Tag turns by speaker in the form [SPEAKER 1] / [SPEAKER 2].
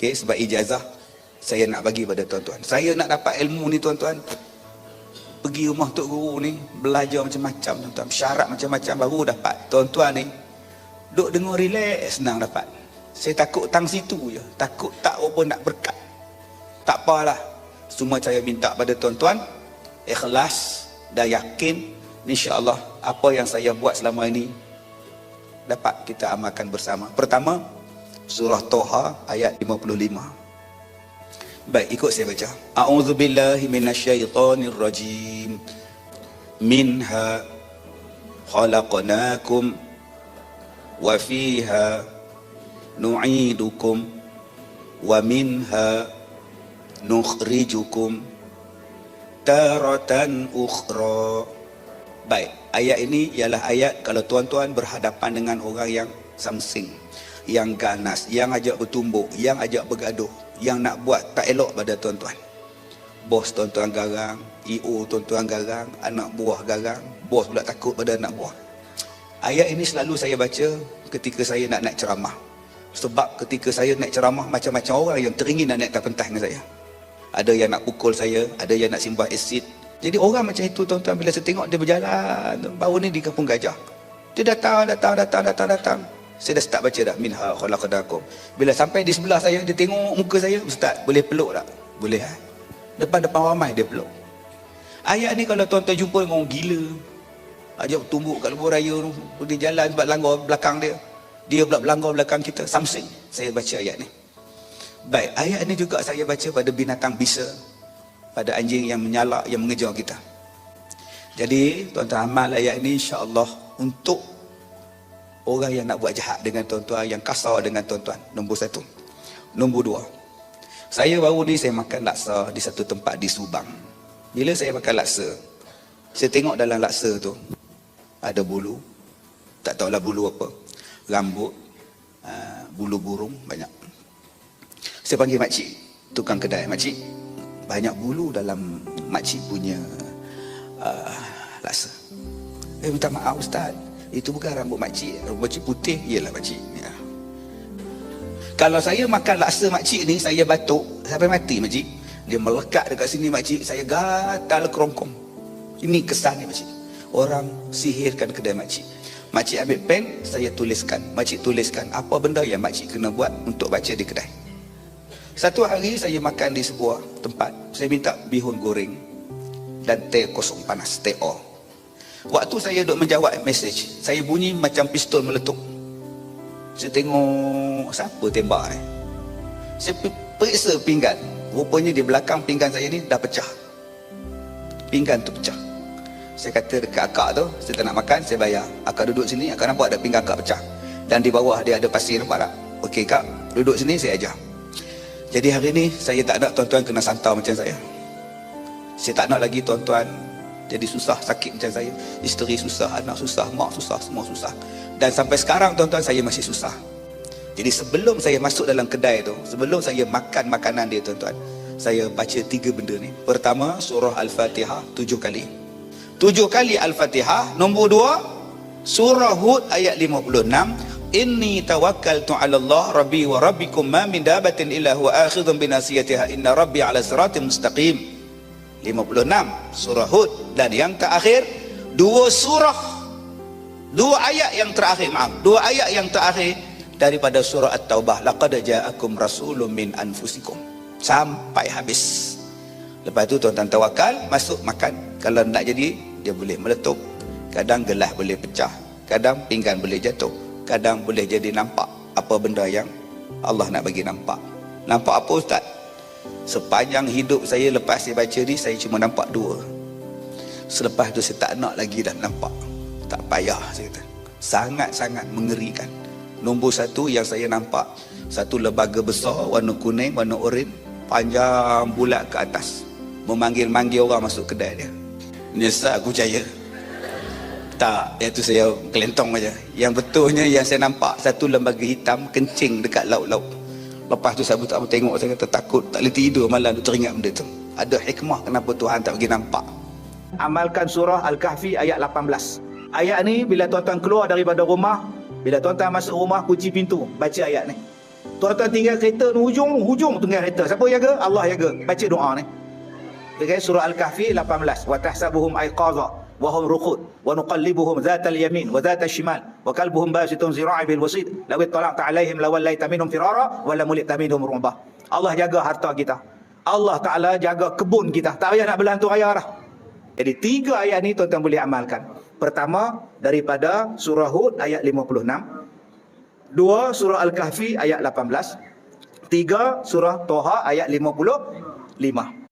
[SPEAKER 1] Okey, sebab ijazah saya nak bagi pada tuan-tuan. Saya nak dapat ilmu ni tuan-tuan, pergi rumah tok guru ni, belajar macam-macam tuan-tuan, syarat macam-macam baru dapat. Tuan-tuan ni duk dengar relax, senang dapat. Saya takut tang situ je, takut tak apa nak berkat. Tak apalah, semua saya minta pada tuan-tuan ikhlas dan yakin, insya-Allah apa yang saya buat selama ini dapat kita amalkan bersama. Pertama, surah Toha ayat 55. Baik, ikut saya baca. A'udzubillahi minasyaitonirrajim. Minha khalaqnakum wa fiha nu'idukum wa minha nukhrijukum taratan ukhra. Baik, ayat ini ialah ayat kalau tuan-tuan berhadapan dengan orang yang samsing, yang ganas, yang ajak bertumbuk, yang ajak bergaduh, yang nak buat tak elok pada tuan-tuan. Bos tuan-tuan garang, EO tuan-tuan garang, anak buah garang, bos pula takut pada anak buah. Ayat ini selalu saya baca ketika saya nak naik ceramah. Sebab ketika saya naik ceramah, macam-macam orang yang teringin nak naik atas pentas dengan saya. Ada yang nak pukul saya, ada yang nak simbah asid. Jadi orang macam itu tuan-tuan, bila saya tengok dia berjalan, baru ni di Kampung Gajah, dia datang. Saya dah start baca dah, minha khalaqnakum. Bila sampai di sebelah saya, dia tengok muka saya, ustaz boleh peluk tak? Boleh ha? Depan-depan ramai dia peluk. Ayat ni kalau tuan-tuan jumpa dengan orang gila, ajak tumbuk kat lebuh raya tu, dia jalan sebab langgar belakang dia, dia pula berlanggar belakang kita, samsing. Saya baca ayat ni. Baik, ayat ni juga saya baca pada binatang bisa, pada anjing yang menyalak, yang mengejar kita. Jadi tuan-tuan amal ayat ni insya-Allah untuk orang yang nak buat jahat dengan tuan-tuan, yang kasar dengan tuan-tuan. Nombor satu. Nombor dua, saya baru ni saya makan laksa di satu tempat di Subang. Bila saya makan laksa, saya tengok dalam laksa tu ada bulu, tak tahulah bulu apa, rambut, bulu burung banyak. Saya panggil makcik, tukang kedai, makcik, banyak bulu dalam makcik punya laksa. Minta maaf ustaz, itu bukan rambut makcik, rambut makcik putih. Iyalah makcik ya. Kalau saya makan laksa makcik ni, saya batuk sampai mati makcik. Dia melekat dekat sini makcik, saya gatal kerongkong. Ini kesan ni makcik. Orang sihirkan kedai makcik. Makcik ambil pen, saya tuliskan. Makcik tuliskan apa benda yang makcik kena buat untuk baca di kedai. Satu hari saya makan di sebuah tempat, saya minta bihun goreng dan teh kosong panas, teh o. Waktu saya duduk menjawab mesej, saya bunyi macam pistol meletup. Saya tengok siapa tembak ni. Saya periksa pinggan, rupanya di belakang pinggan saya ni dah pecah. Pinggan tu pecah. Saya kata dekat akak tu, saya tak nak makan, saya bayar. Akak duduk sini, akak nampak ada pinggan akak pecah. Dan di bawah dia ada pasir, nampak tak? Okey kak, duduk sini, saya ajar. Jadi hari ni saya tak nak tuan-tuan kena santau macam saya. Saya tak nak lagi tuan-tuan jadi susah, sakit macam saya. Isteri susah, anak susah, mak susah, semua susah. Dan sampai sekarang tuan-tuan saya masih susah. Jadi sebelum saya masuk dalam kedai tu, sebelum saya makan makanan dia tuan-tuan, saya baca 3 benda ni. Pertama, surah Al-Fatihah 7 kali. 7 kali Al-Fatihah. Nombor 2, surah Hud ayat 56. Inni tawakkaltu 'ala Allah rabbi wa rabbikum ma min dabatin illa huwa akhidhun bi nasiyatiha inna rabbi 'ala siratin mustaqim. 56 surah Hud. Dan yang terakhir 2 ayat yang terakhir, dua ayat yang terakhir daripada surah At-Taubah, laqad ja'akum rasulun min anfusikum, sampai habis. Lepas tu tuan-tuan tawakal, masuk makan. Kalau nak jadi, dia boleh meletup, kadang gelas boleh pecah, kadang pinggan boleh jatuh, kadang boleh jadi nampak apa benda yang Allah nak bagi nampak. Nampak apa ustaz? Sepanjang hidup saya lepas saya baca ni, saya cuma nampak 2. Selepas tu saya tak nak lagi dah nampak. Tak payah saya kata. Sangat-sangat mengerikan. Nombor 1 yang saya nampak, satu lembaga besar warna kuning, warna oranye, panjang bulat ke atas, memanggil-manggil orang masuk kedai dia. Nyesal aku percaya. Tak, itu saya kelentong aja. Yang betulnya yang saya nampak, satu lembaga hitam kencing dekat laut-laut. Lepas tu saya tak tengok, saya kata takut, tak boleh tidur malam tu, teringat benda tu. Ada hikmah kenapa Tuhan tak bagi nampak. Amalkan surah Al-Kahfi ayat 18. Ayat ni bila tuan-tuan keluar daripada rumah, bila tuan-tuan masuk rumah, kunci pintu, baca ayat ni. Tuan-tuan tinggal kereta ni hujung tinggal kereta. Siapa jaga? Allah jaga. Baca doa ni. Okay, surah Al-Kahfi 18. Wa tahsabuhum aiqaza wa hum ruqud wa nuqallibuhum dhatal yamin wa dhatal shimal wa kalbuhum basitun zira'i bil wasid law ittala'ta 'alaihim lawallaita minhum firara wa la mulita minhum ru'ba. Allah jaga harta kita. Allah Taala jaga kebun kita. Tak payah nak berlantu raya dah. Jadi 3 ayat ni tuan-tuan boleh amalkan. Pertama daripada surah Hud ayat 56. 2 surah Al-Kahfi ayat 18. 3 surah Toha ayat 55.